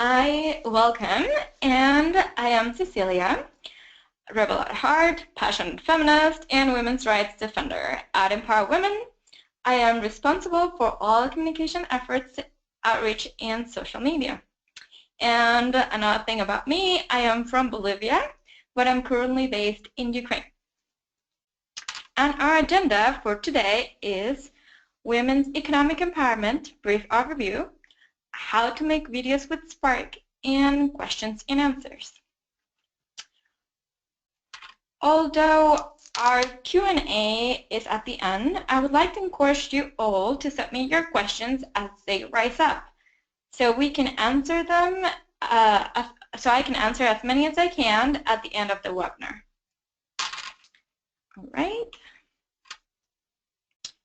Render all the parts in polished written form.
Welcome, and I am Cecilia, rebel at heart, passionate feminist, and women's rights defender. At Empower Women, I am responsible for all communication efforts, outreach, and social media. And another thing about me, I am from Bolivia, but I'm currently based in Ukraine. And our agenda for today is women's economic empowerment, brief overview, how to make videos with Spark, and questions and answers. Although our Q&A is at the end, I would like to encourage you all to submit your questions as they rise up, so we can answer them. So I can answer as many as I can at the end of the webinar. All right.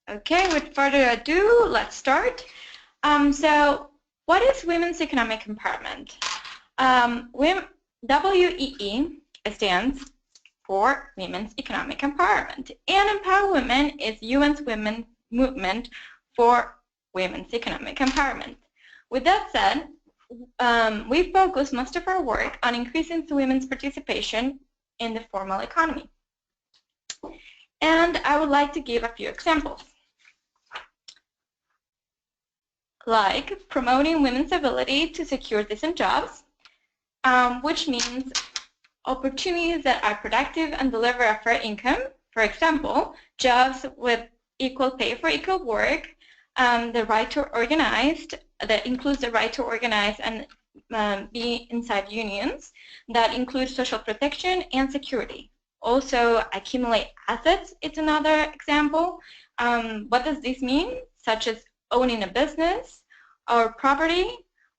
Okay. With further ado, let's start. So, what is women's economic empowerment? WEE stands for Women's Economic Empowerment, and Empower Women is UN's women movement for women's economic empowerment. With that said, we focus most of our work on increasing women's participation in the formal economy. And I would like to give a few examples, like promoting women's ability to secure decent jobs, which means opportunities that are productive and deliver a fair income. For example, jobs with equal pay for equal work, the right to organize, that includes the right to organize and be inside unions, that includes social protection and security. Also, accumulate assets, it's another example. What does this mean? Such as owning a business or property,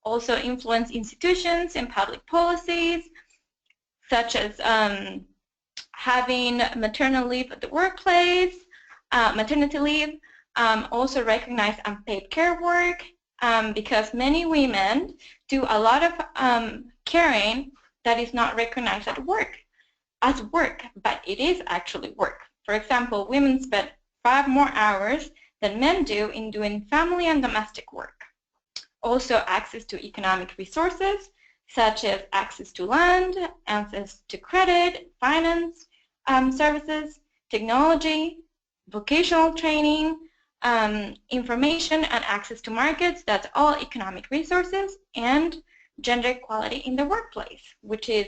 also influence institutions and public policies, such as having maternal leave at the workplace, maternity leave, also recognize unpaid care work, because many women do a lot of caring that is not recognized at work as work, but it is actually work. For example, women spend 5 more hours than men do in doing family and domestic work. Also, access to economic resources, such as access to land, access to credit, finance services, technology, vocational training, information and access to markets, that's all economic resources, and gender equality in the workplace, which is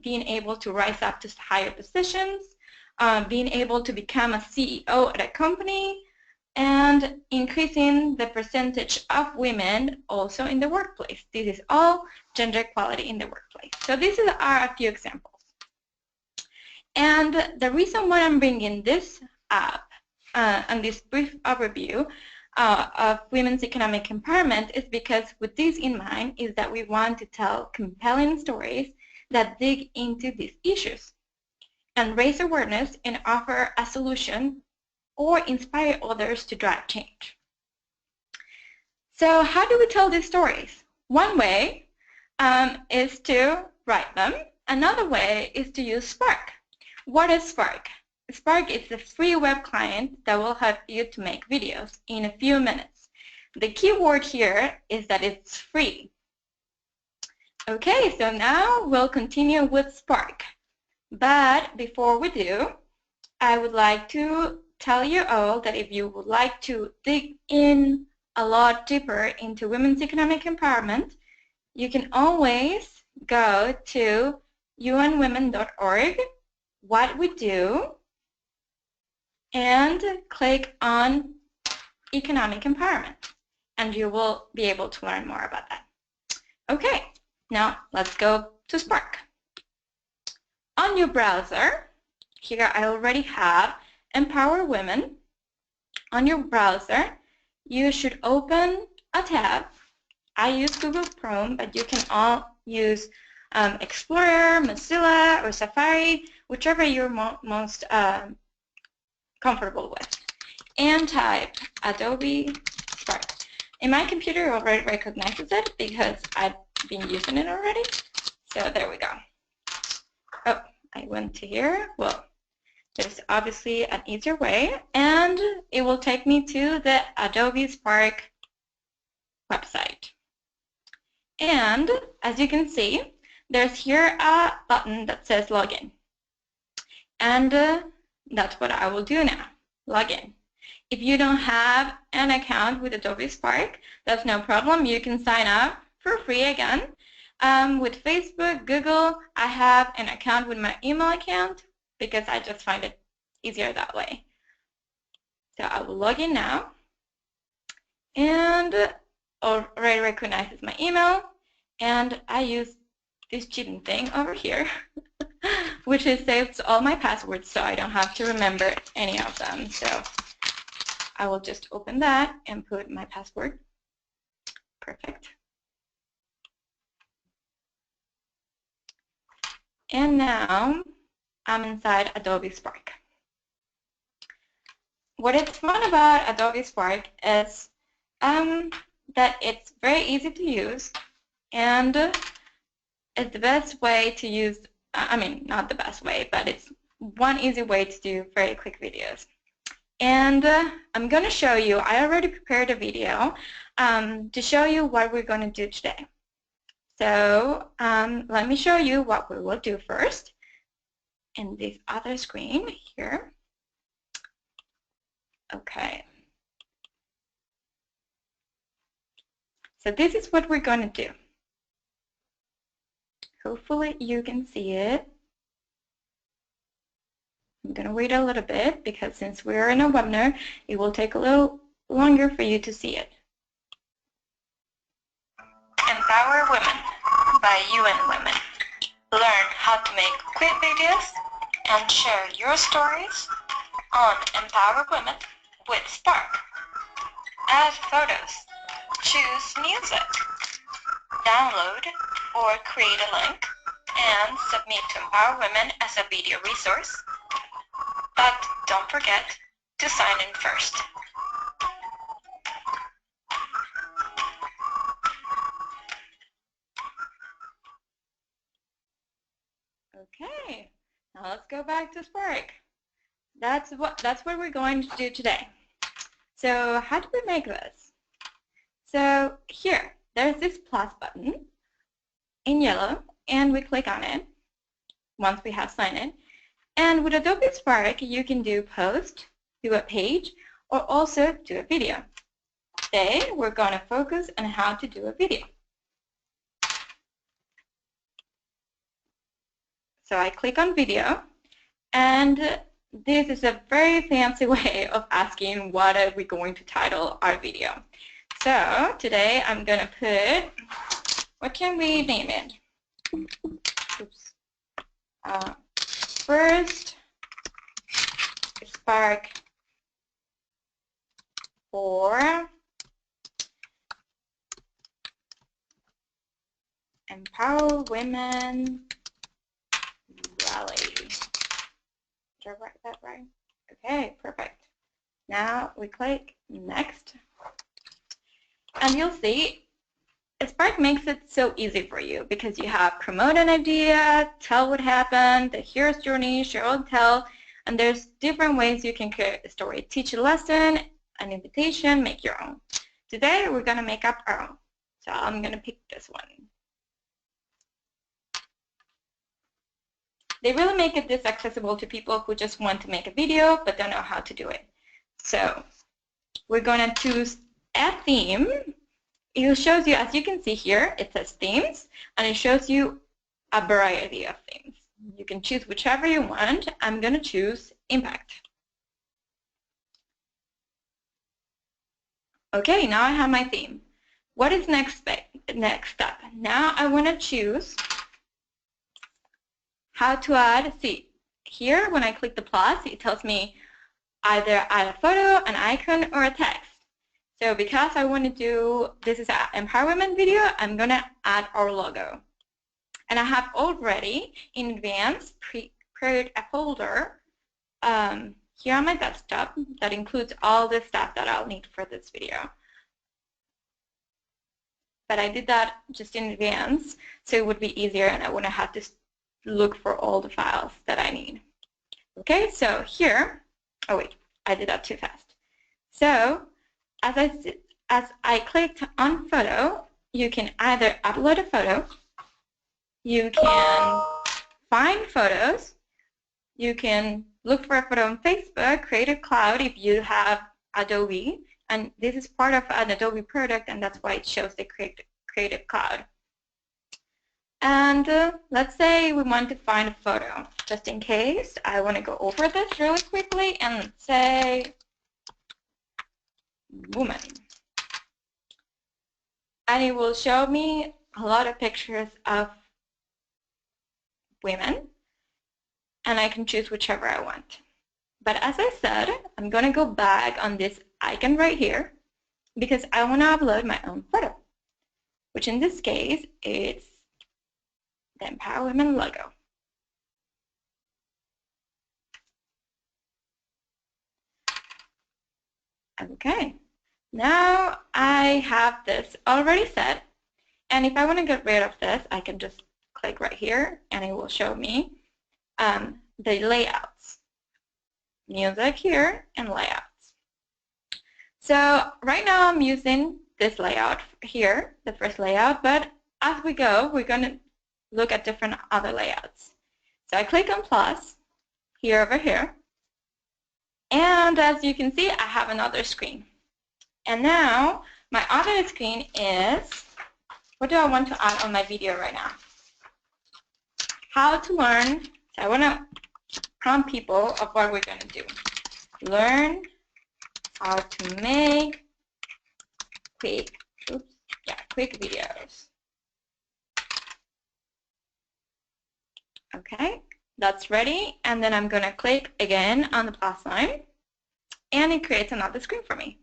being able to rise up to higher positions, being able to become a CEO at a company, and increasing the percentage of women also in the workplace. This is all gender equality in the workplace. So these are a few examples. And the reason why I'm bringing this up and this brief overview of women's economic empowerment is because with this in mind is that we want to tell compelling stories that dig into these issues and raise awareness and offer a solution or inspire others to drive change. So how do we tell these stories? One way is to write them. Another way is to use Spark. What is Spark? Spark is a free web client that will help you to make videos in a few minutes. The key word here is that it's free. Okay, so now we'll continue with Spark. But before we do, I would like to tell you all that if you would like to dig in a lot deeper into women's economic empowerment, you can always go to unwomen.org, what we do, and click on economic empowerment, and you will be able to learn more about that. Okay, now let's go to Spark. On your browser, here I already have Empower Women. On your browser, you should open a tab. I use Google Chrome, but you can all use Explorer, Mozilla, or Safari, whichever you're most comfortable with, and type Adobe Spark. And my computer already recognizes it because I've been using it already. So there we go. Oh, I went to here. Well, there's obviously an easier way, and it will take me to the Adobe Spark website. And as you can see, there's here a button that says login. And that's what I will do now, log in. If you don't have an account with Adobe Spark, that's no problem. You can sign up for free again. With Facebook, Google, I have an account with my email account because I just find it easier that way. So I will log in now, and already recognizes my email, and I use this cheating thing over here, which is saves all my passwords so I don't have to remember any of them. So I will just open that and put my password. Perfect. And now I'm inside Adobe Spark. What is fun about Adobe Spark is that it's very easy to use, and it's the best way to use, I mean, not the best way, but it's one easy way to do very quick videos. And I'm going to show you, I already prepared a video to show you what we're going to do today. So let me show you what we will do first in this other screen here. Okay. So this is what we're going to do. Hopefully you can see it. I'm going to wait a little bit because since we're in a webinar, it will take a little longer for you to see it. Empower Women by UN Women. Learn how to make quick videos and share your stories on Empower Women with Spark. Add photos, choose music, download or create a link, and submit to Empower Women as a video resource. But don't forget to sign in first. Okay, now let's go back to Spark. That's what we're going to do today. So how do we make this? So here, there's this plus button in yellow, and we click on it once we have signed in. And with Adobe Spark, you can do post, do a page, or also do a video. Today, we're going to focus on how to do a video. So I click on video, and this is a very fancy way of asking what are we going to title our video. So today I'm going to put, what can we name it? Oops. First Spark for Empower Women Rally. Did I write that right? Okay, perfect. Now we click next, and you'll see Spark makes it so easy for you because you have promote an idea, tell what happened, the hero's journey, share and tell, and there's different ways you can create a story. Teach a lesson, an invitation, make your own. Today we're going to make up our own. So I'm going to pick this one. They really make it this accessible to people who just want to make a video but don't know how to do it. So we're going to choose a theme. It shows you, as you can see here, it says themes, and it shows you a variety of themes. You can choose whichever you want. I'm going to choose impact. Okay, now I have my theme. What is next step? Now I want to choose how to add. See, here when I click the plus, it tells me either add a photo, an icon, or a text. So because I want to do, this is an empowerment video, I'm going to add our logo. And I have already, in advance, prepared a folder here on my desktop that includes all the stuff that I'll need for this video. But I did that just in advance, so it would be easier and I wouldn't have to look for all the files that I need. Okay, so here, oh wait, I did that too fast. So as I clicked on photo, you can either upload a photo, you can find photos, you can look for a photo on Facebook, create a cloud if you have Adobe, and this is part of an Adobe product, and that's why it shows the Creative Cloud. And let's say we want to find a photo. Just in case, I want to go over this really quickly and say woman. And it will show me a lot of pictures of women, and I can choose whichever I want. But as I said, I'm going to go back on this icon right here because I want to upload my own photo, which in this case is the Empower Women logo. Okay, now I have this already set, and if I want to get rid of this, I can just click right here and it will show me the layouts. Music here and layouts. So right now I'm using this layout here, the first layout, but as we go, we're going to look at different other layouts. So I click on plus here over here, and as you can see, I have another screen. And now my other screen is, what do I want to add on my video right now? How to learn. So I want to prompt people of what we're going to do. Learn how to make quick videos. Okay, that's ready. And then I'm going to click again on the plus sign, and it creates another screen for me,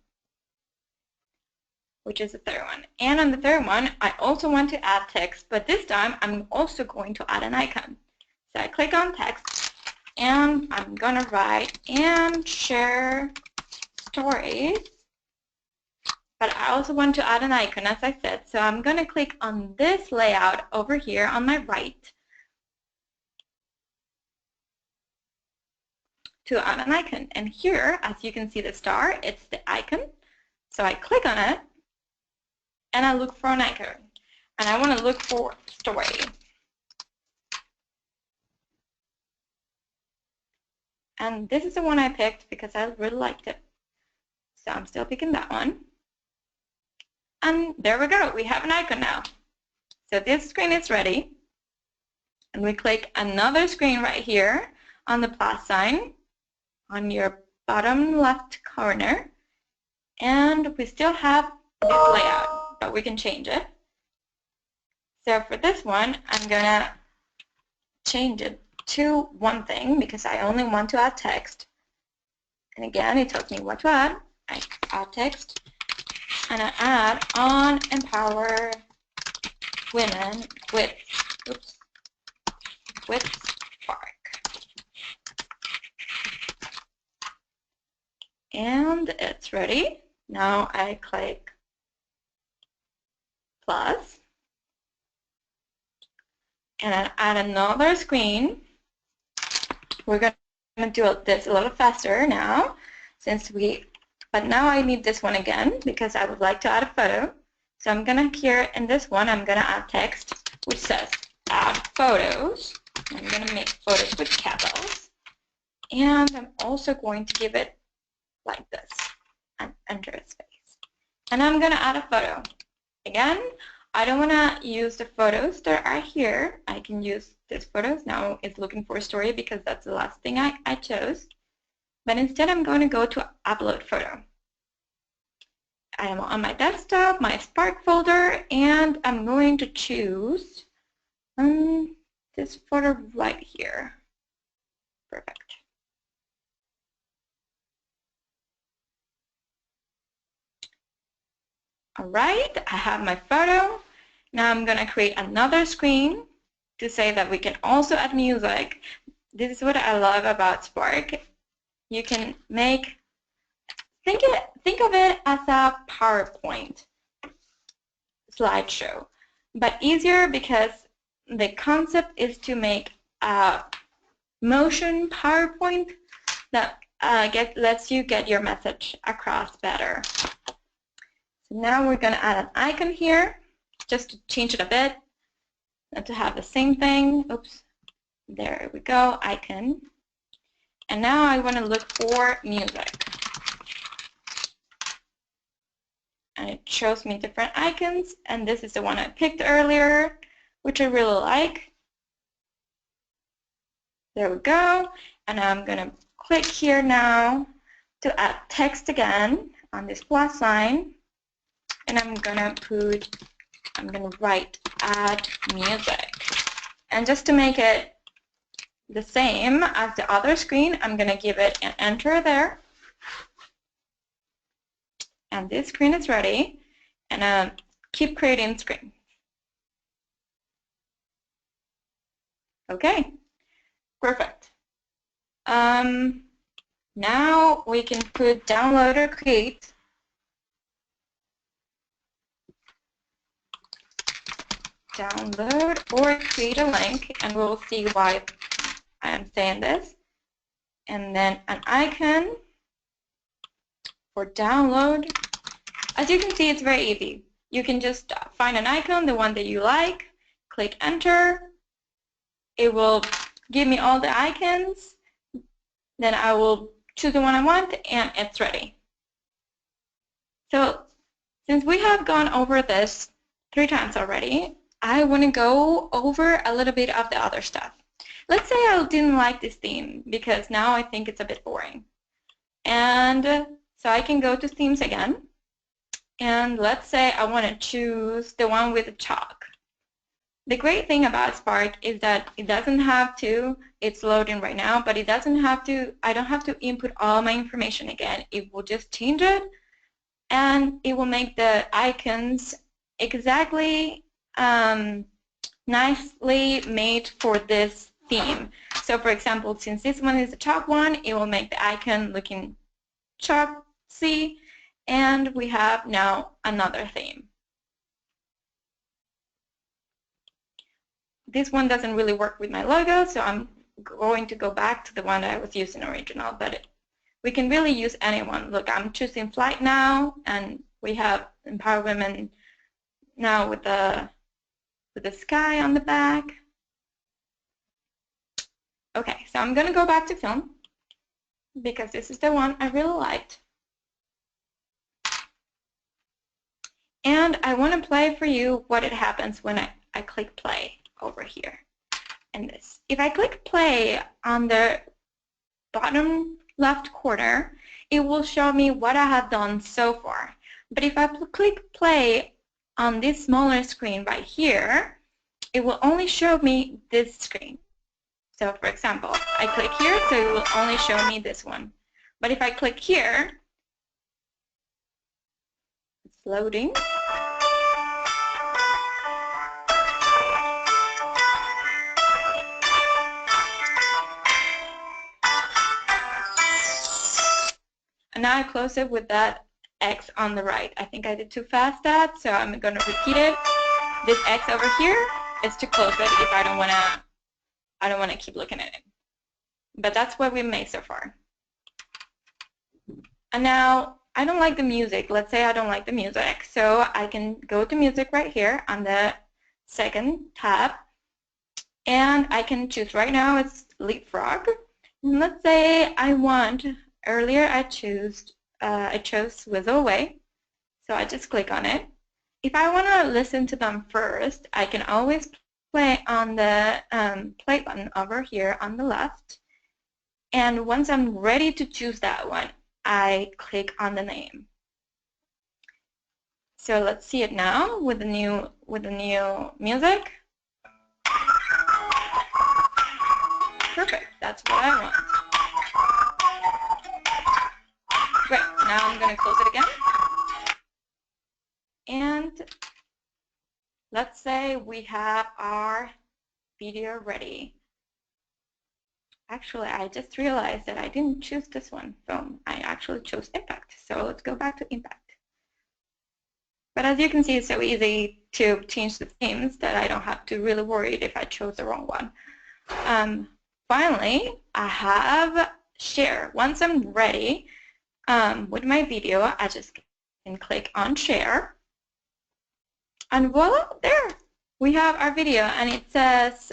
which is the third one. And on the third one, I also want to add text, but this time I'm also going to add an icon. So I click on text, and I'm going to write and share stories, but I also want to add an icon, as I said. So I'm going to click on this layout over here on my right to add an icon. And here, as you can see the star, it's the icon. So I click on it, and I look for an icon. And I want to look for story. And this is the one I picked because I really liked it. So I'm still picking that one. And there we go. We have an icon now. So this screen is ready. And we click another screen right here on the plus sign on your bottom left corner. And we still have this layout, but we can change it. So for this one, I'm going to change it to one thing because I only want to add text. And again, it tells me what to add. I add text, and I add on empower women with Spark. And it's ready. Now I click plus, and I add another screen. We're going to do this a little faster now, but now I need this one again because I would like to add a photo. So I'm going to, here in this one, I'm going to add text which says add photos. I'm going to make photos with capitals. And I'm also going to give it like this and enter a space. And I'm going to add a photo. Again, I don't want to use the photos that are here. I can use this photos. Now it's looking for a story because that's the last thing I chose. But instead I'm going to go to upload photo. I am on my desktop, my Spark folder, and I'm going to choose this photo right here. Perfect. All right, I have my photo. Now I'm going to create another screen to say that we can also add music. This is what I love about Spark. You can think of it as a PowerPoint slideshow, but easier because the concept is to make a motion PowerPoint that lets you get your message across better. So now we're going to add an icon here. just to change it a bit, and to have the same thing. Oops, there we go, icon. And now I want to look for music. And it shows me different icons, and this is the one I picked earlier, which I really like. There we go. And I'm going to click here now to add text again on this plus sign. And I'm going to write add music. And just to make it the same as the other screen, I'm going to give it an enter there. And this screen is ready. And keep creating screen. Okay, perfect. Now we can put download or create. Download or create a link, and we'll see why I'm saying this. And then an icon for download. As you can see, it's very easy. You can just find an icon, the one that you like, click enter. It will give me all the icons. Then I will choose the one I want, and it's ready. So since we have gone over this 3 times already, I want to go over a little bit of the other stuff. Let's say I didn't like this theme because now I think it's a bit boring. And so I can go to themes again. And let's say I want to choose the one with the chalk. The great thing about Spark is that it doesn't have to, it's loading right now, but it doesn't have to, I don't have to input all my information again. It will just change it, and it will make the icons exactly nicely made for this theme. So for example, since this one is the chalk one, it will make the icon looking chalky, and we have now another theme. This one doesn't really work with my logo, so I'm going to go back to the one that I was using original, but we can really use any one. Look, I'm choosing flight now, and we have Empower Women now with the sky on the back. Okay, so I'm going to go back to film because this is the one I really liked. And I want to play for you what it happens when I click play over here and this. If I click play on the bottom left corner, it will show me what I have done so far. But if I click play on this smaller screen right here, it will only show me this screen. So for example, I click here, so it will only show me this one. But if I click here, it's loading. And now I close it with that X on the right. I think I did too fast that, so I'm going to repeat it. This X over here is to close it if I don't want to keep looking at it. But that's what we made so far. And now I don't like the music. Let's say I don't like the music, so I can go to music right here on the second tab, and I can choose right now it's Leapfrog. And let's say I want. Earlier I chose Whistle Away, so I just click on it. If I want to listen to them first, I can always play on the play button over here on the left, and once I'm ready to choose that one, I click on the name. So let's see it now with the new music. Perfect, that's what I want. Great, now I'm going to close it again. And let's say we have our video ready. Actually, I just realized that I didn't choose this one, film. I actually chose impact. So let's go back to impact. But as you can see, it's so easy to change the themes that I don't have to really worry if I chose the wrong one. Finally, I have share. Once I'm ready, with my video, I just can click on share, And voila, there we have our video, and it says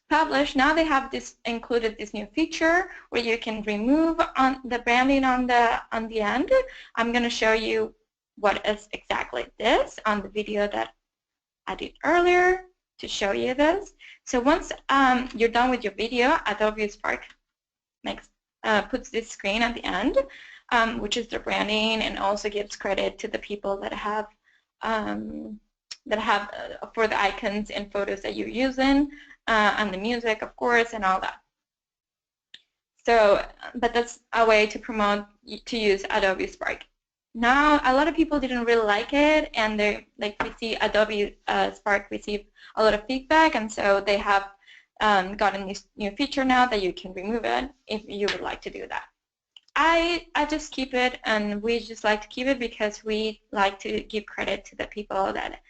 publish. Now they have included this new feature where you can remove on the branding on the end. I'm going to show you what is exactly this on the video that I did earlier to show you this. So once you're done with your video, Adobe Spark puts this screen at the end, which is the branding, and also gives credit to the people that have for the icons and photos that you're using, and the music, of course, and all that. So, but that's a way to promote, to use Adobe Spark. Now, a lot of people didn't really like it, and we see Adobe Spark receive a lot of feedback, and so they have gotten this new feature now that you can remove it if you would like to do that. I just keep it, and we just like to keep it because we like to give credit to the people that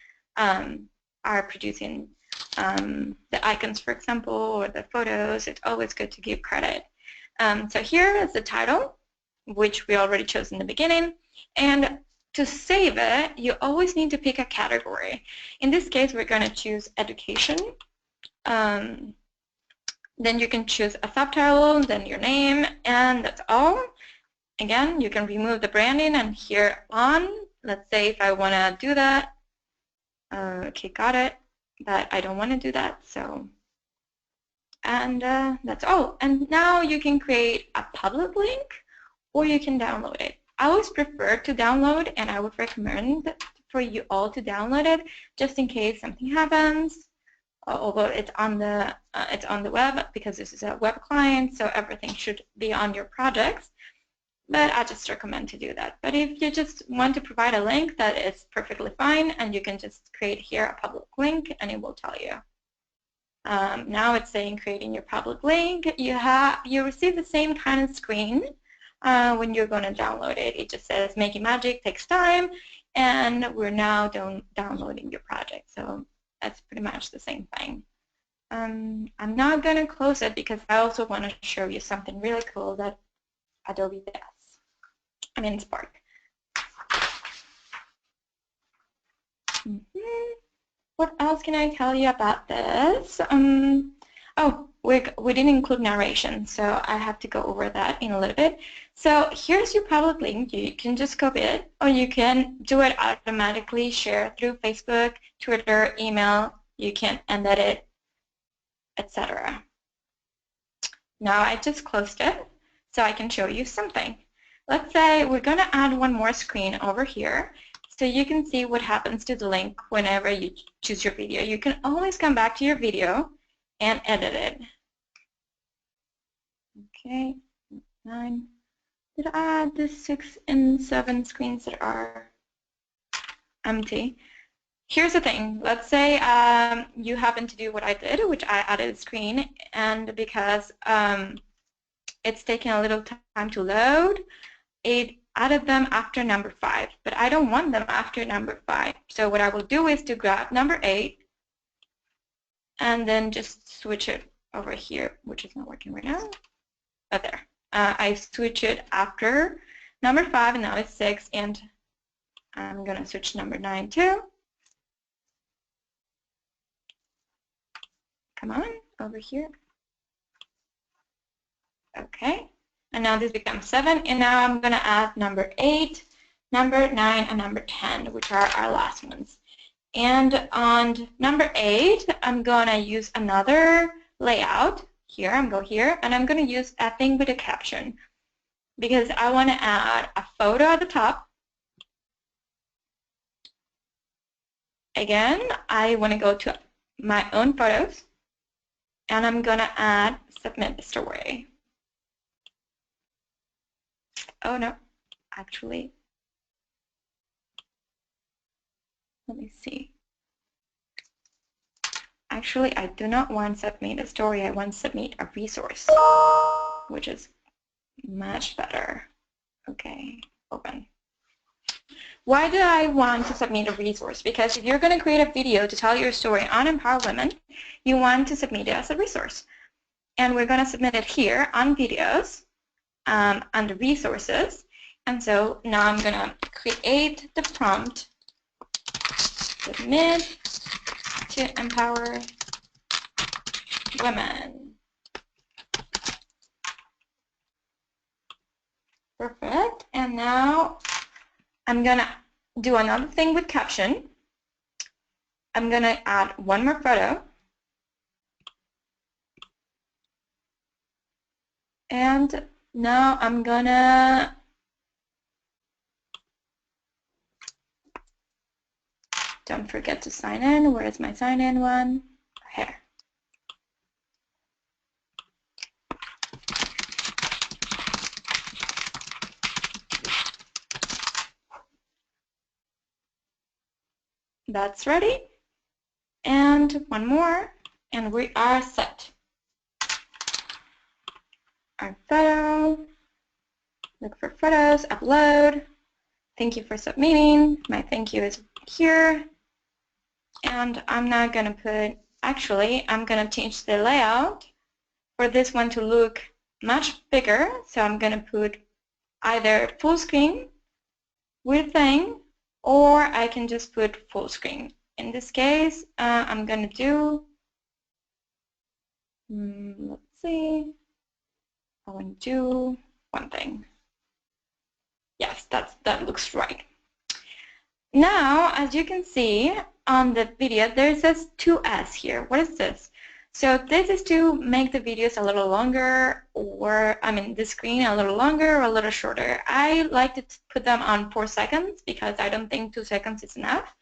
are producing the icons, for example, or the photos. It's always good to give credit. So here is the title, which we already chose in the beginning. And to save it, you always need to pick a category. In this case, we're going to choose education. Then you can choose a subtitle, then your name, and that's all. Again, you can remove the branding, and here on, let's say if I want to do that, okay, got it, but I don't want to do that, so, and that's all. And now you can create a public link, or you can download it. I always prefer to download, and I would recommend for you all to download it, just in case something happens. Although it's on the web, because this is a web client, so everything should be on your projects. But I just recommend to do that. But if you just want to provide a link, that is perfectly fine, and you can just create here a public link, and it will tell you. Now it's saying creating your public link. You receive the same kind of screen when you're going to download it. It just says making magic takes time, and we're now downloading your project. So that's pretty much the same thing. I'm not going to close it because I also want to show you something really cool that Adobe does. I mean Spark. What else can I tell you about this? Oh, we didn't include narration, so I have to go over that in a little bit. So here's your public link. You can just copy it, or you can do it automatically, share through Facebook, Twitter, email. You can embed it, etc. Now I just closed it, so I can show you something. Let's say we're going to add one more screen over here, so you can see what happens to the link whenever you choose your video. You can always come back to your video and edit it. Okay, 9. Did I add the 6 and 7 screens that are empty? Here's the thing. Let's say you happen to do what I did, which I added a screen, and because it's taking a little time to load, it added them after number 5, but I don't want them after number 5. So what I will do is to grab number 8 and then just switch it over here, which is not working right now. But there. I switch it after number 5, and now it's 6, and I'm going to switch number 9 too. Come on, over here. Okay. And now this becomes 7, and now I'm going to add number 8, number 9, and number 10, which are our last ones. And on number 8, I'm going to use another layout. Here, I'm going here, and I'm going to use a thing with a caption, because I want to add a photo at the top. Again, I want to go to my own photos, and I'm going to add submit the story. Oh no, actually, let me see. Actually, I do not want to submit a story. I want to submit a resource, which is much better. Okay, open. Why do I want to submit a resource? Because if you're going to create a video to tell your story on Empower Women, you want to submit it as a resource. And we're going to submit it here on videos, under resources. And so now I'm going to create the prompt Submit to empower women. Perfect. And now I'm going to do another thing with caption. I'm going to add one more photo. And now I'm going to don't forget to sign in. Where is my sign in one? Here. That's ready. And one more, and we are set. Our photo, look for photos, upload. Thank you for submitting. My thank you is here. And I'm not going to put, actually, I'm going to change the layout for this one to look much bigger. So I'm going to put either full screen with thing, or I can just put full screen. In this case, I'm going to do, let's see, I want to do one thing. Yes, that looks right. Now, as you can see on the video, there says 2S here. What is this? So this is to make the videos a little longer, or I mean the screen a little longer or a little shorter. I like to put them on 4 seconds because I don't think 2 seconds is enough.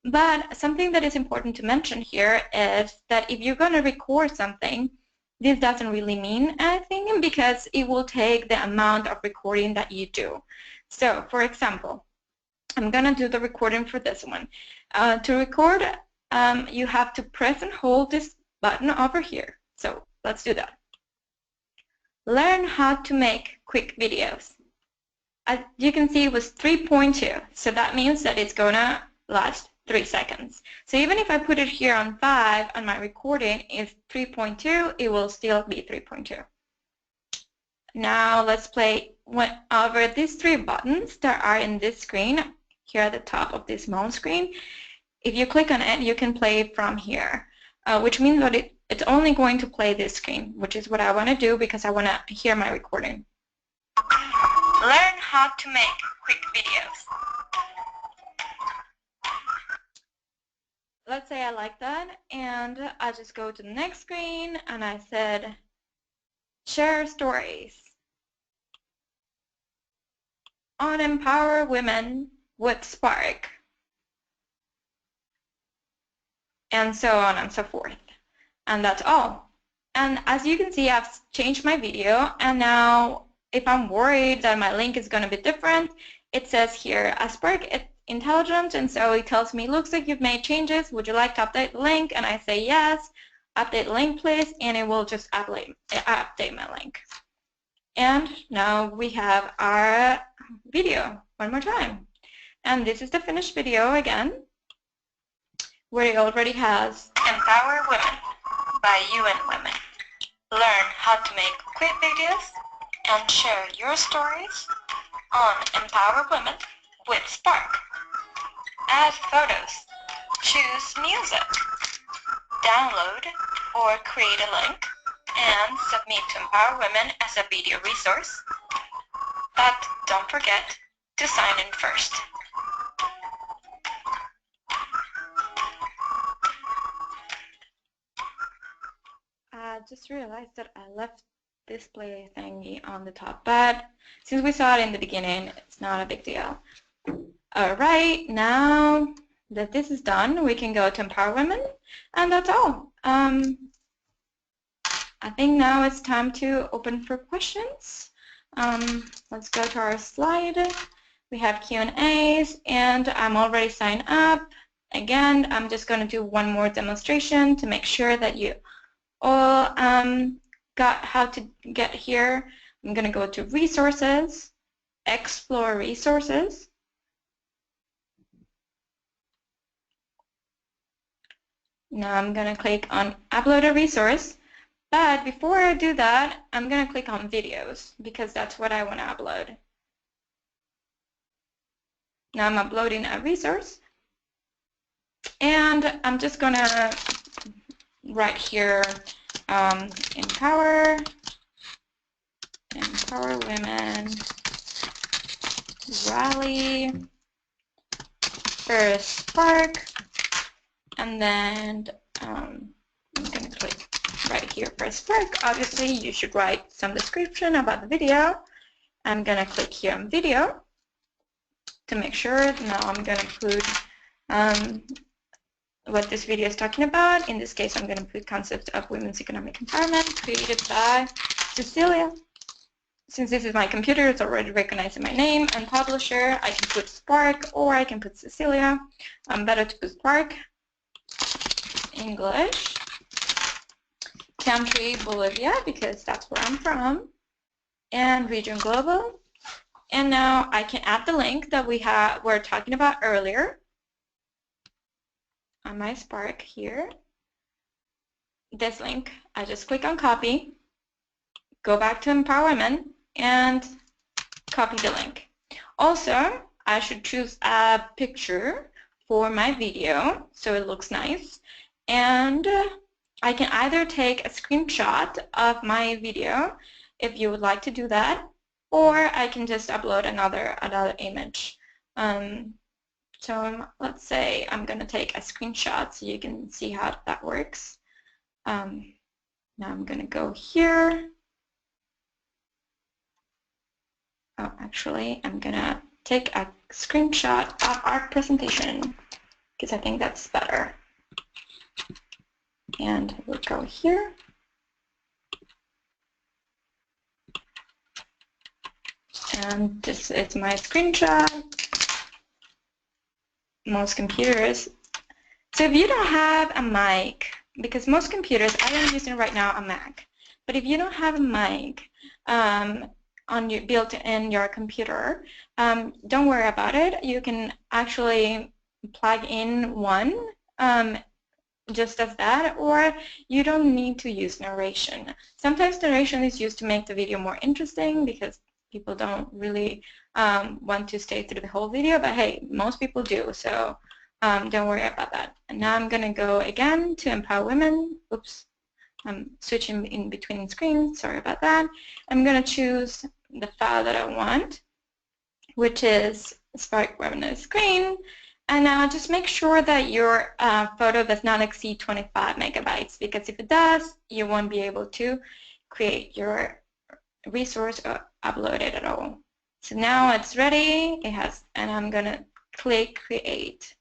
But something that is important to mention here is that if you're going to record something, this doesn't really mean anything because it will take the amount of recording that you do. So, for example, I'm going to do the recording for this one. To record, you have to press and hold this button over here. So let's do that. Learn how to make quick videos. As you can see, it was 3.2. So that means that it's going to last 3 seconds. So even if I put it here on 5 and my recording is 3.2, it will still be 3.2. Now let's play over these 3 buttons that are in this screen, here at the top of this home screen. If you click on it, you can play from here, which means that it's only going to play this screen, which is what I want to do because I want to hear my recording. Learn how to make quick videos. Let's say I like that, and I just go to the next screen, and I said, share stories on empower women with Spark, and so on and so forth. And that's all. And as you can see, I've changed my video, and now if I'm worried that my link is going to be different, it says here, Spark it's intelligent, and so it tells me, looks like you've made changes, would you like to update the link? And I say yes, update link please, and it will just update my link. And now we have our video one more time. And this is the finished video again, where it already has Empower Women by UN Women. Learn how to make quick videos and share your stories on Empower Women with Spark. Add photos, choose music, download or create a link, and submit to Empower Women as a video resource. But don't forget to sign in first. I just realized that I left this play thingy on the top, but since we saw it in the beginning, it's not a big deal. Alright, now that this is done, we can go to Empower Women, and that's all. I think now it's time to open for questions. Let's go to our slide. We have Q&As, and I'm already signed up. Again, I'm just going to do one more demonstration to make sure that you all got how to get here. I'm going to go to Resources, Explore Resources. Now I'm going to click on Upload a Resource. But before I do that, I'm going to click on Videos because that's what I want to upload. Now I'm uploading a resource. And I'm just going to write here, empower women, rally for Spark, and then I'm going to click right here for Spark. Obviously, you should write some description about the video. I'm going to click here on video to make sure. Now I'm going to put what this video is talking about. In this case, I'm going to put concept of women's economic empowerment created by Cecilia. Since this is my computer, it's already recognizing my name, and publisher, I can put Spark or I can put Cecilia. Better to put Spark. English. Country, Bolivia, because that's where I'm from. And region, global. And now I can add the link that we're talking about earlier on my Spark here. This link, I just click on copy, go back to empowerment, and copy the link. Also, I should choose a picture for my video so it looks nice, and I can either take a screenshot of my video if you would like to do that, or I can just upload another image. So let's say I'm going to take a screenshot so you can see how that works. Now I'm going to go here. Oh, actually, I'm going to take a screenshot of our presentation because I think that's better. And we'll go here. And this is my screenshot. Most computers. So if you don't have a mic, because most computers, I am using right now a Mac, but if you don't have a mic built in your computer, don't worry about it. You can actually plug in one just as that, or you don't need to use narration. Sometimes narration is used to make the video more interesting because people don't really want to stay through the whole video, but hey, most people do, so don't worry about that. And now I'm going to go again to empower women. Oops, I'm switching in between screens, sorry about that. I'm going to choose the file that I want, which is Spark webinar screen. And now just make sure that your photo does not exceed 25 megabytes, because if it does, you won't be able to create your resource or upload it at all. So now it's ready. It has, and I'm going to click create.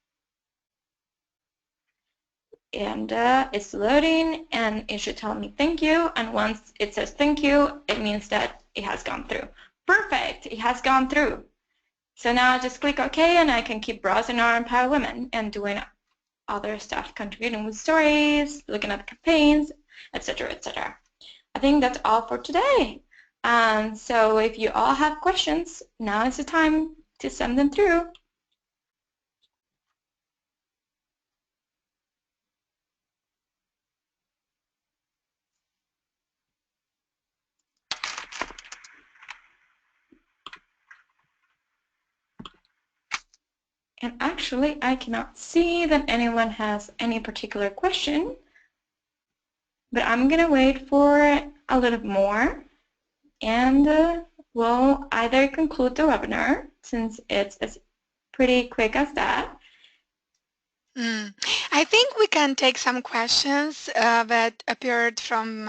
And it's loading, and it should tell me thank you. And once it says thank you, it means that it has gone through. Perfect, it has gone through. So now I just click OK, and I can keep browsing our Empower Women and doing other stuff, contributing with stories, looking at the campaigns, etc., etc. I think that's all for today. So if you all have questions, now is the time to send them through. And actually, I cannot see that anyone has any particular question, but I'm going to wait for a little more, and we'll either conclude the webinar, since it's as pretty quick as that. I think we can take some questions that appeared from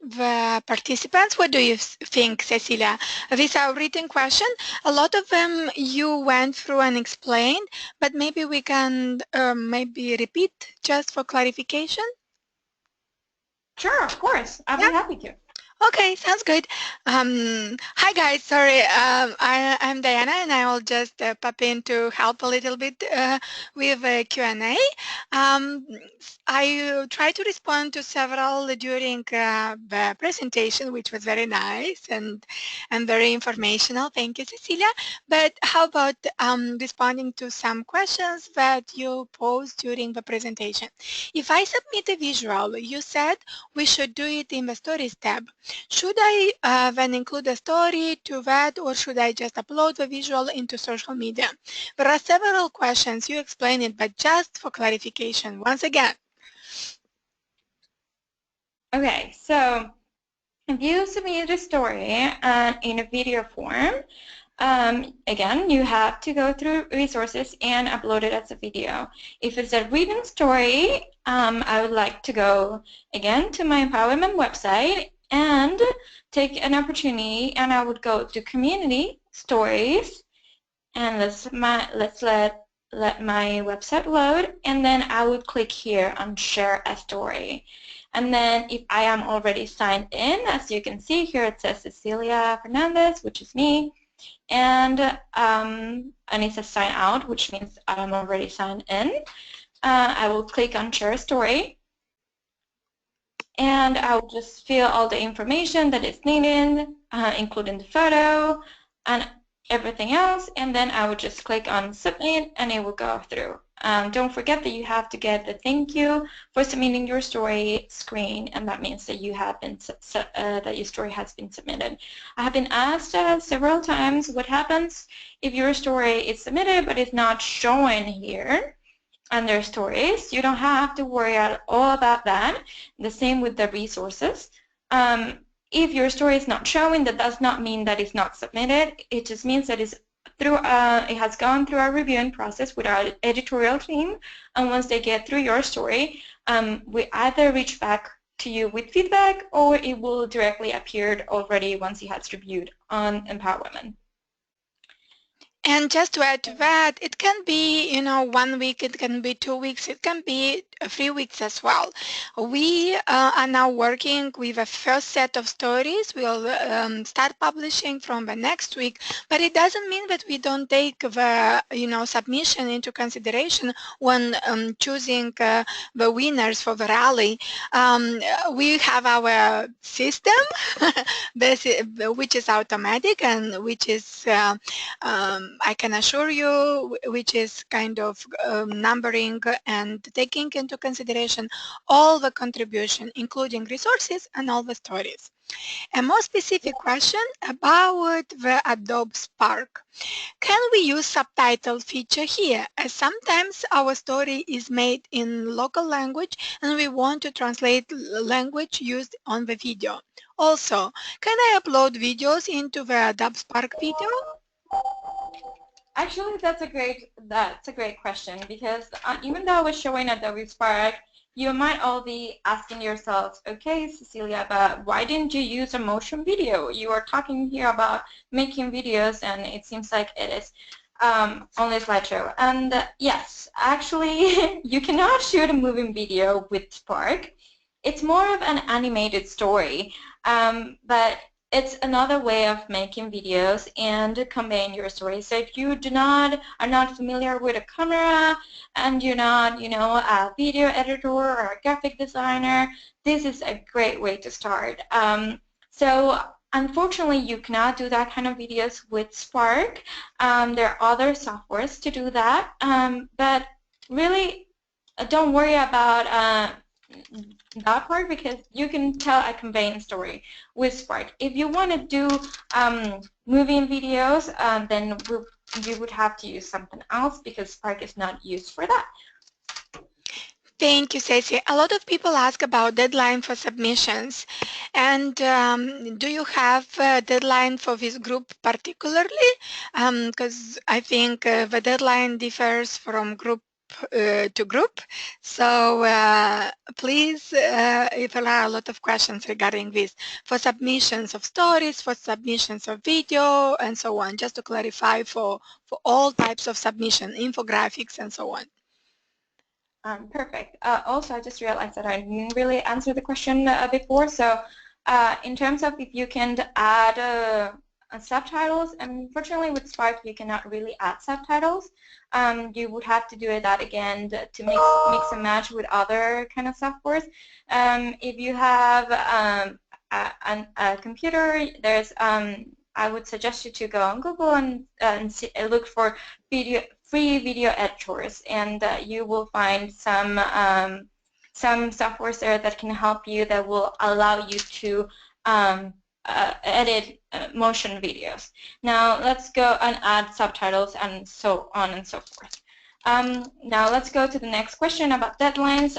the participants. What do you think, Cecilia? These are written questions. A lot of them you went through and explained, but maybe we can maybe repeat just for clarification. Sure, of course. I'll be happy to. Okay, sounds good. Hi guys, sorry, I'm Diana, and I will just pop in to help a little bit with Q&A. I tried to respond to several during the presentation, which was very nice and very informational. Thank you, Cecilia. But how about responding to some questions that you posed during the presentation? If I submit a visual, you said we should do it in the Stories tab. Should I then include a story to that, or should I just upload the visual into social media? There are several questions. You explain it, but just for clarification, once again. Okay, so if you submit a story in a video form, again, you have to go through resources and upload it as a video. If it's a written story, I would like to go again to my empowerment website and take an opportunity, and I would go to community stories, and let's let my website load, and then I would click here on share a story. And then if I am already signed in, as you can see here, it says Cecilia Fernandez, which is me, and it says sign out, which means I'm already signed in. I will click on share a story, and I will just fill all the information that is needed, including the photo and everything else, and then I would just click on submit, and it will go through. Don't forget that you have to get the thank you for submitting your story screen, and that means that you have been that your story has been submitted. I have been asked several times what happens if your story is submitted but it's not showing here under stories. You don't have to worry at all about that. The same with the resources. If your story is not showing, that does not mean that it's not submitted. It just means that it's through it has gone through our reviewing process with our editorial team, and once they get through your story, we either reach back to you with feedback, or it will directly appear already once it has reviewed on Empowerment. And just to add to that, it can be, 1 week, it can be 2 weeks, it can be 3 weeks as well. We are now working with a first set of stories. We'll start publishing from the next week, but it doesn't mean that we don't take the, submission into consideration when choosing the winners for the rally. We have our system, which is automatic and which is I can assure you, which is kind of numbering and taking into consideration all the contribution, including resources and all the stories. A more specific question about the Adobe Spark. Can we use subtitle feature here, as sometimes our story is made in local language and we want to translate language used on the video? Also, can I upload videos into the Adobe Spark video? Actually, that's a great question, because even though I was showing Adobe Spark, you might all be asking yourselves, okay, Cecilia, but why didn't you use a motion video? You are talking here about making videos, and it seems like it is only a slideshow. And yes, actually, you cannot shoot a moving video with Spark. It's more of an animated story, but it's another way of making videos and conveying your story. So if you are not familiar with a camera, and you're not, a video editor or a graphic designer, this is a great way to start. So unfortunately, you cannot do that kind of videos with Spark. There are other softwares to do that, but really don't worry about that part, because you can tell a conveying story with Spark. If you want to do moving videos, then you would have to use something else, because Spark is not used for that. Thank you, Ceci. A lot of people ask about deadline for submissions. And do you have a deadline for this group particularly? Because I think the deadline differs from group to group. So please, if there are a lot of questions regarding this, for submissions of stories, for submissions of video, and so on, just to clarify for all types of submission, infographics, and so on. Perfect. Also, I just realized that I didn't really answer the question before. So in terms of if you can add subtitles, unfortunately with Spark you cannot really add subtitles. You would have to do that again to mix and match with other kind of softwares. If you have a computer, there's I would suggest you to go on Google and look for free video editors, and you will find some software there that can help you, that will allow you to edit motion videos. Now let's go and add subtitles and so on and so forth. Now let's go to the next question about deadlines.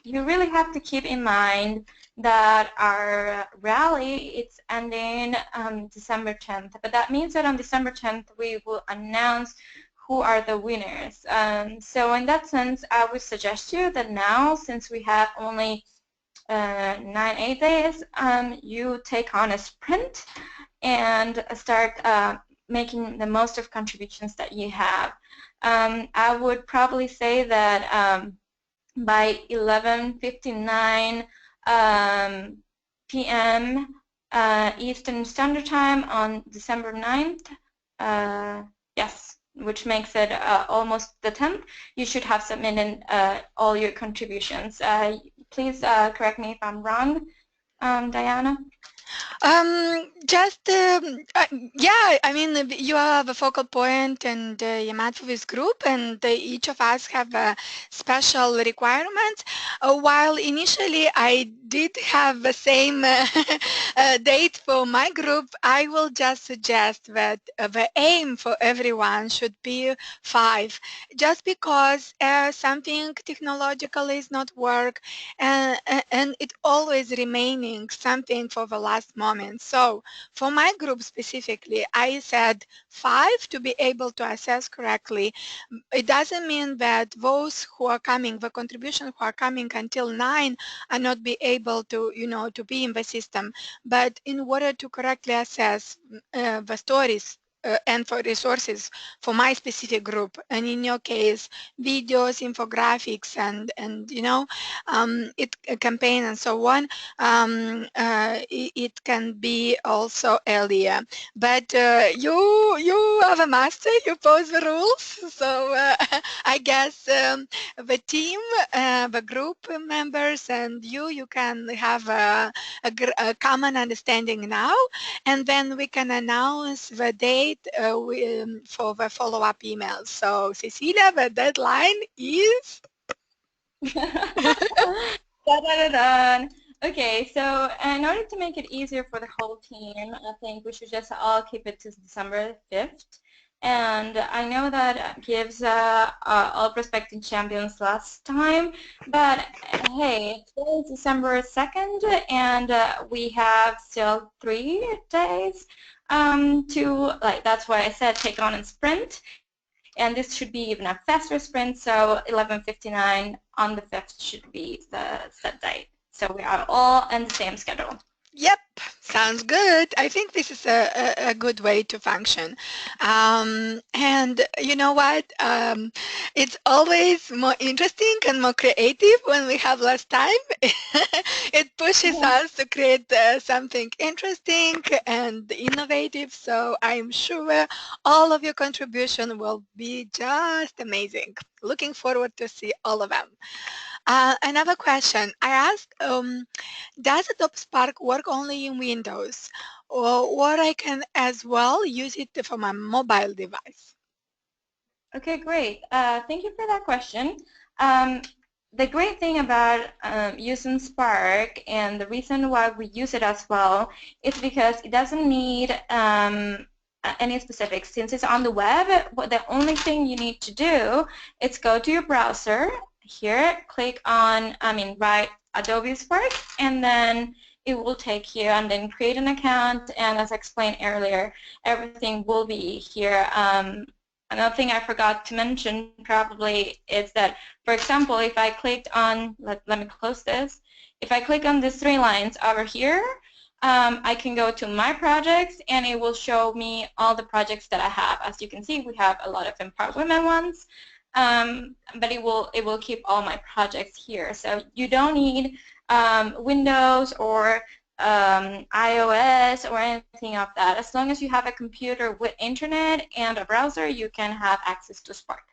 You really have to keep in mind that our rally it's ending December 10th, but that means that on December 10th we will announce who are the winners. So in that sense, I would suggest you that now, since we have only 8 days, you take on a sprint and start making the most of contributions that you have. I would probably say that by 11:59 p.m. Eastern Standard Time on December 9th, yes, which makes it almost the 10th, you should have submitted all your contributions. Please correct me if I'm wrong, Diana. Yeah, I mean, you have a focal point and a Matthews group, and each of us have special requirements. While initially I did have the same date for my group, I will just suggest that the aim for everyone should be 5, just because something technological is not work, and it always remaining something for the last moment. So for my group specifically, I said 5 to be able to assess correctly. It doesn't mean that those who are coming, the contributions who are coming until 9 are not be able to, to be in the system. But in order to correctly assess the stories and for resources for my specific group, and in your case, videos, infographics, and it campaign and so on, it can be also earlier. But you are the master, you pose the rules, so I guess the team, the group members, and you can have a common understanding now, and then we can announce the date for the follow-up emails. So Cecilia, the deadline is Okay, so in order to make it easier for the whole team, I think we should just all keep it to December 5th. And I know that gives all prospective champions less time, but hey, today is December 2nd, and we have still 3 days to, like, that's why I said take on a sprint. And this should be even a faster sprint, so 11:59 on the 5th should be the set date. So we are all in the same schedule. Yep, sounds good. I think this is a good way to function. And you know what? It's always more interesting and more creative when we have less time. It pushes us to create something interesting and innovative. So I'm sure all of your contribution will be just amazing. Looking forward to see all of them. Another question. I asked, does Adobe Spark work only in Windows, or I can as well use it for my mobile device? Okay, great. Thank you for that question. The great thing about using Spark, and the reason why we use it as well, is because it doesn't need any specifics. Since it's on the web, the only thing you need to do is go to your browser here, click on, write Adobe Spark, and then it will take you, and then create an account, and as I explained earlier, everything will be here. Another thing I forgot to mention probably is that, for example, if I clicked on, let me close this, if I click on these 3 lines over here, I can go to my projects and it will show me all the projects that I have. As you can see, we have a lot of Empower Women ones, but it will keep all my projects here. So you don't need Windows or iOS or anything of that. As long as you have a computer with internet and a browser, you can have access to Spark.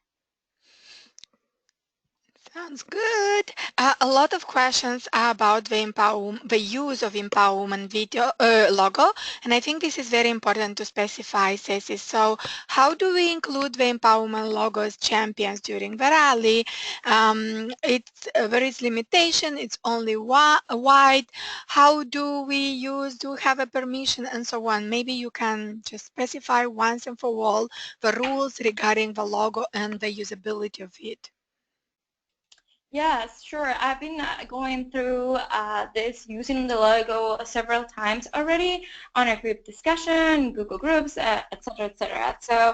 Sounds good. A lot of questions are about the use of empowerment video logo, and I think this is very important to specify, Ceci. So, how do we include the empowerment logo as champions during the rally? There is limitation. It's only white. How do we use? Do we have a permission and so on? Maybe you can just specify once and for all the rules regarding the logo and the usability of it. Yes, sure. I've been going through this using the logo several times already on a group discussion, Google Groups, et cetera, et cetera. So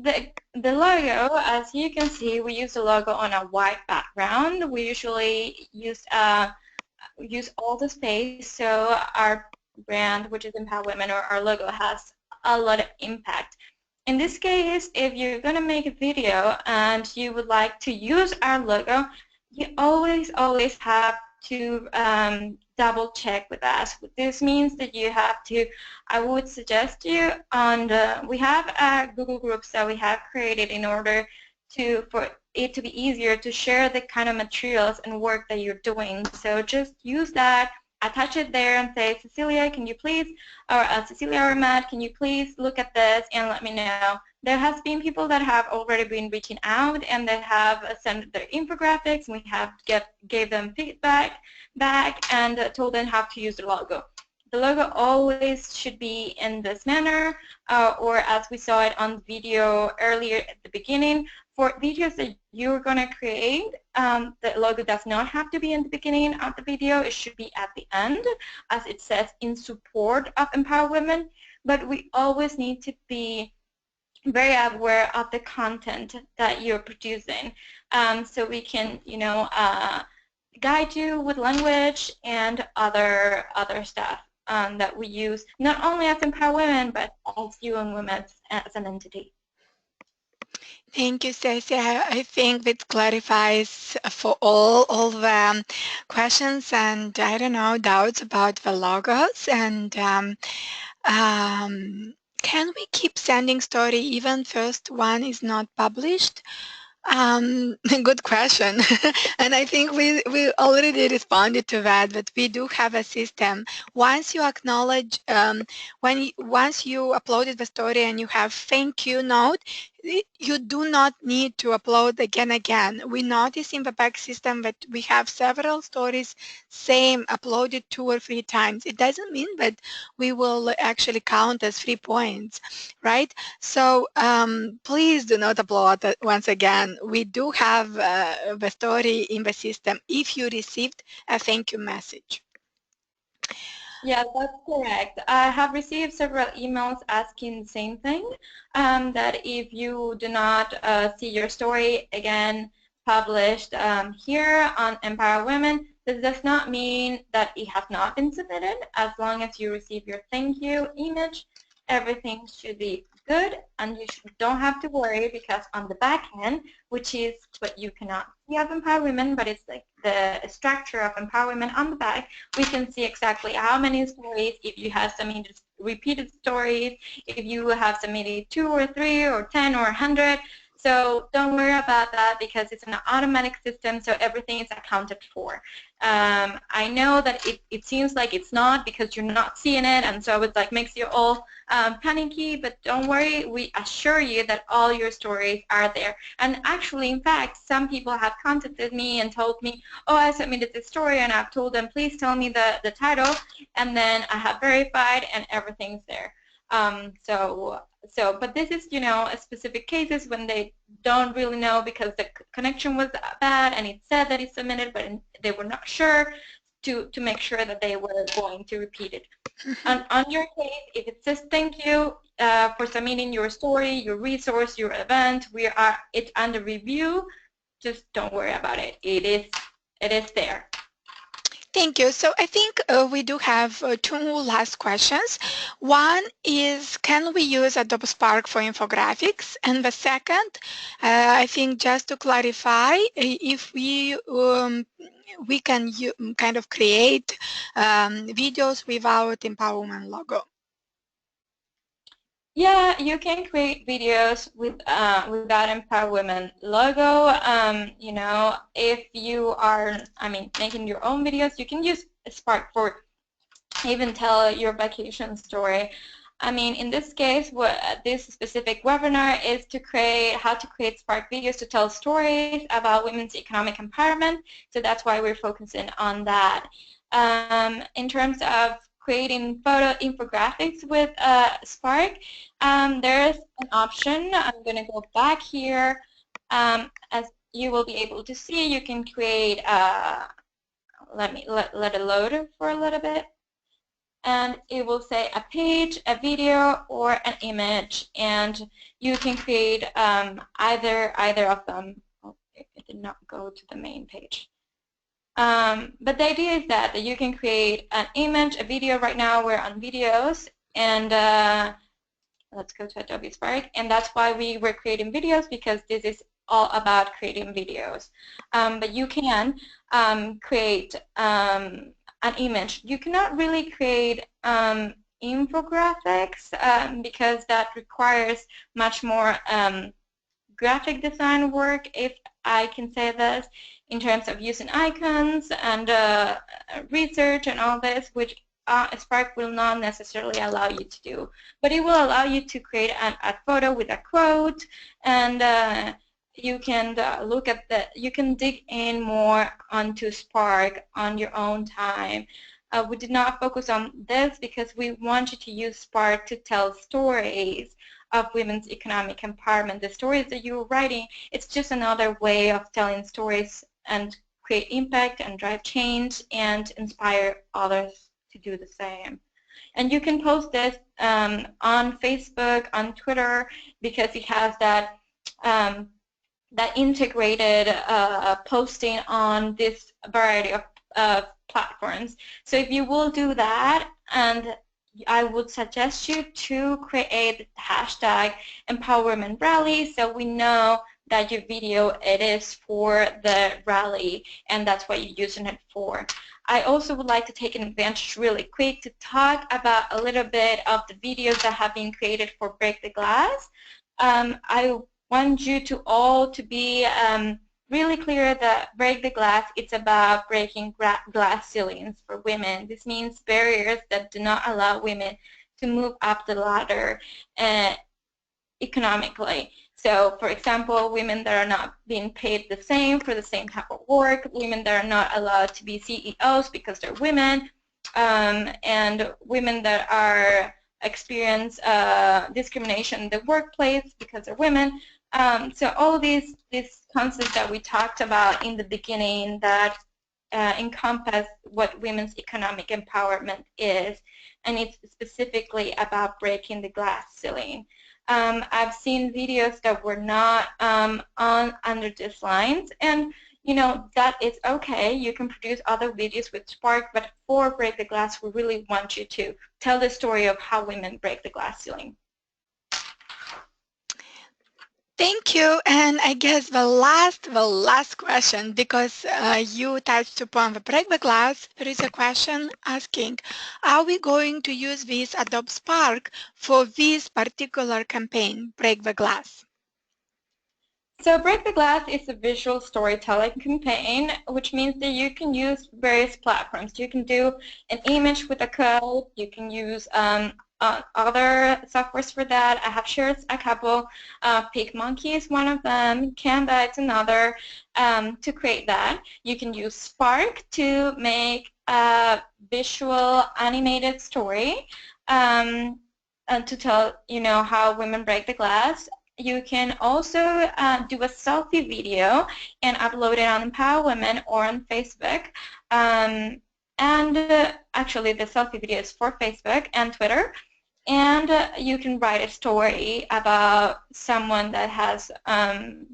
the logo, as you can see, we use the logo on a white background. We usually use all the space, so our brand, which is Empower Women, or our logo, has a lot of impact. In this case, if you're going to make a video and you would like to use our logo, you always have to double check with us. This means that you have to, I would suggest you we have Google Groups that we have created in order for it to be easier to share the kind of materials and work that you're doing. So just use that, attach it there and say, Cecilia, can you please, or Cecilia or Matt, can you please look at this and let me know. There has been people that have already been reaching out and they have sent their infographics, and we have gave them feedback back and told them how to use the logo. The logo always should be in this manner, or as we saw it on video earlier at the beginning. For videos that you're going to create, the logo does not have to be in the beginning of the video. It should be at the end, as it says, in support of Empower Women. But we always need to be very aware of the content that you're producing, so we can, guide you with language and other stuff that we use, not only as Empower Women, but as UN Women as an entity. Thank you, Stacey. I think that clarifies for all the questions and, I don't know, doubts about the logos. And can we keep sending story even first one is not published? Good question. And I think we already responded to that, but we do have a system. Once you acknowledge, once you uploaded the story and you have thank you note, you do not need to upload again. We notice in the back system that we have several stories, same, uploaded 2 or 3 times. It doesn't mean that we will actually count as 3 points, right? So please do not upload it once again. We do have the story in the system if you received a thank you message. Yeah, that's correct. I have received several emails asking the same thing, that if you do not see your story again published here on Empower Women, this does not mean that it has not been submitted. As long as you receive your thank you image, everything should be good, and you don't have to worry, because on the back end, which is what you cannot see of Empower Women, but it's like the structure of Empower Women on the back, we can see exactly how many stories, if you have submitted repeated stories, if you have submitted 2 or 3 or 10 or 100. So don't worry about that, because it's an automatic system, so everything is accounted for. I know that it seems like it's not, because you're not seeing it, and so it like makes you all panicky, but don't worry, we assure you that all your stories are there. And actually, in fact, some people have contacted me and told me, oh, I submitted this story, and I've told them, please tell me the title, and then I have verified, and everything's there. But this is, specific cases when they don't really know because the connection was bad and it said that it's submitted, but they were not sure, to make sure that they were going to repeat it. And on your case, if it says thank you for submitting your story, your resource, your event, it's under review, just don't worry about it. It is there. Thank you. So I think we do have 2 last questions. One is, can we use Adobe Spark for infographics? And the second, I think just to clarify, if we can kind of create videos without empowerment logo. Yeah, you can create videos with that Empower Women logo. You know, if you are, I mean, making your own videos, you can use Spark for even tell your vacation story. I mean, in this case, what this specific webinar is to create how to create Spark videos to tell stories about women's economic empowerment. So that's why we're focusing on that. In terms of creating photo infographics with Spark, there's an option. I'm going to go back here. As you will be able to see, you can create. Let it load for a little bit, and it will say a page, a video, or an image, and you can create either of them. Oh, it did not go to the main page. But the idea is that you can create an image, a video. Right now we're on videos, and let's go to Adobe Spark, and that's why we were creating videos, because this is all about creating videos. But you can create an image. You cannot really create infographics because that requires much more graphic design work, if I can say this, in terms of using icons and research and all this, which Spark will not necessarily allow you to do. But it will allow you to create a photo with a quote, and you can look at you can dig in more onto Spark on your own time. We did not focus on this because we want you to use Spark to tell stories of women's economic empowerment. The stories that you're writing, it's just another way of telling stories and create impact and drive change and inspire others to do the same. And you can post this on Facebook, on Twitter, because it has that that integrated posting on this variety of platforms. So if you will do that, and I would suggest you to create the hashtag empowerment rally, so we know that your video, it is for the rally, and that's what you're using it for. I also would like to take an advantage really quick to talk about a little bit of the videos that have been created for Break the Glass. I want you to all to be really clear that Break the Glass, it's about breaking glass ceilings for women. This means barriers that do not allow women to move up the ladder economically. So, for example, women that are not being paid the same for the same type of work, women that are not allowed to be CEOs because they're women, and women that are experience discrimination in the workplace because they're women. So all these concepts that we talked about in the beginning that encompass what women's economic empowerment is, and it's specifically about breaking the glass ceiling. I've seen videos that were not under these lines, and you know, that is okay. You can produce other videos with Spark, but for Break the Glass, we really want you to tell the story of how women break the glass ceiling. Thank you. And I guess the last question, because you touched upon the Break the Glass, there is a question asking, are we going to use this Adobe Spark for this particular campaign, Break the Glass? So Break the Glass is a visual storytelling campaign, which means that you can use various platforms. You can do an image with a code. You can use other softwares for that. I have shared a couple. PicMonkey is one of them. Canva is another to create that. You can use Spark to make a visual animated story and to tell, you know, how women break the glass. You can also do a selfie video and upload it on Empower Women or on Facebook. Actually, the selfie video is for Facebook and Twitter. And you can write a story about someone that has,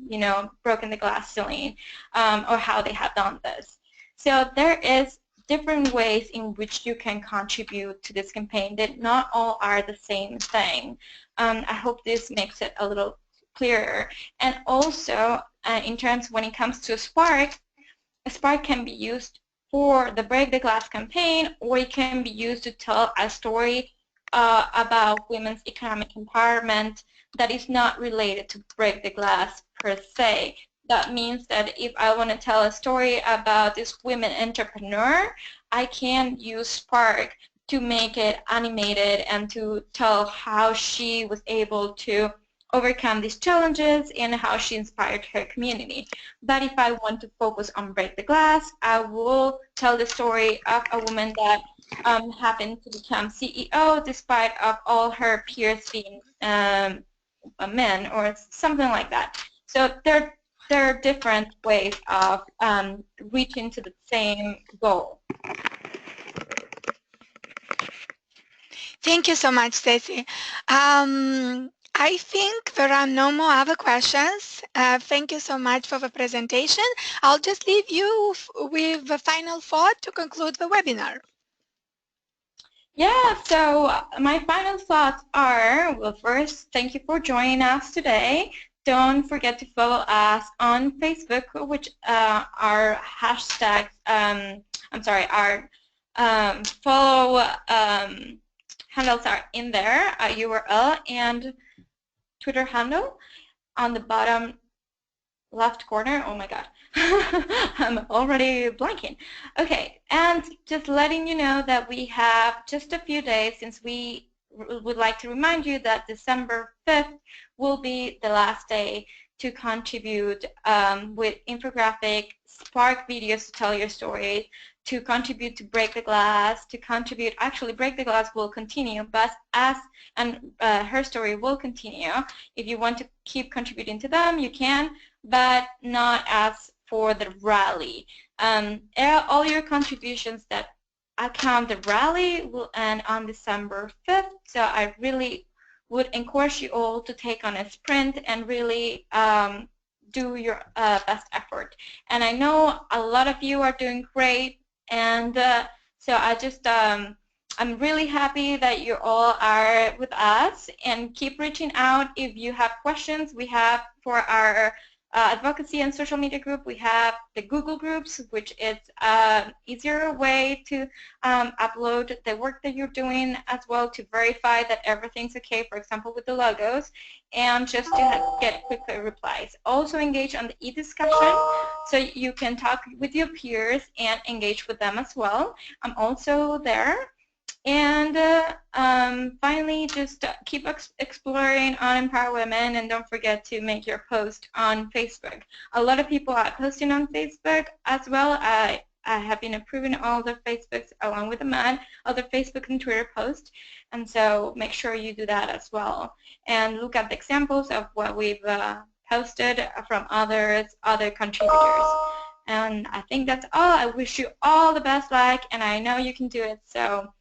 you know, broken the glass ceiling or how they have done this. So there is different ways in which you can contribute to this campaign that not all are the same thing. I hope this makes it a little clearer. And also, in terms when it comes to Spark, Spark can be used for the Break the Glass campaign, or it can be used to tell a story about women's economic empowerment that is not related to break the glass per se. That means that if I want to tell a story about this women entrepreneur, I can use Spark to make it animated and to tell how she was able to overcome these challenges and how she inspired her community. But if I want to focus on break the glass, I will tell the story of a woman that happened to become CEO despite of all her peers being men or something like that. So there are different ways of reaching to the same goal. Thank you so much, Stacy. I think there are no more other questions. Thank you so much for the presentation. I'll just leave you with the final thought to conclude the webinar. Yeah, so my final thoughts are, well, first, thank you for joining us today. Don't forget to follow us on Facebook, which our hashtags, our follow handles are in there, URL and Twitter handle on the bottom left corner. Oh my god. I'm already blanking. Okay, and just letting you know that we have just a few days, since we would like to remind you that December 5th will be the last day to contribute with infographic, Spark videos to tell your story, to contribute to Break the Glass, to contribute, actually Break the Glass will continue, but her story will continue. If you want to keep contributing to them, you can, but not as for the rally. All your contributions that account the rally will end on December 5th, so I really would encourage you all to take on a sprint and really do your best effort. And I know a lot of you are doing great, and so I'm really happy that you all are with us, and keep reaching out if you have questions. We have for our advocacy and social media group, we have the Google groups, which is an easier way to upload the work that you're doing, as well to verify that everything's okay, for example, with the logos, and just to get quick replies. Also engage on the e-discussion, so you can talk with your peers and engage with them as well. I'm also there. And finally, just keep exploring on Empower Women, and don't forget to make your post on Facebook. A lot of people are posting on Facebook as well. I have been approving all the Facebooks along with the other Facebook and Twitter posts, and so make sure you do that as well. And look at the examples of what we've posted from other contributors. And I think that's all. I wish you all the best luck, and I know you can do it. So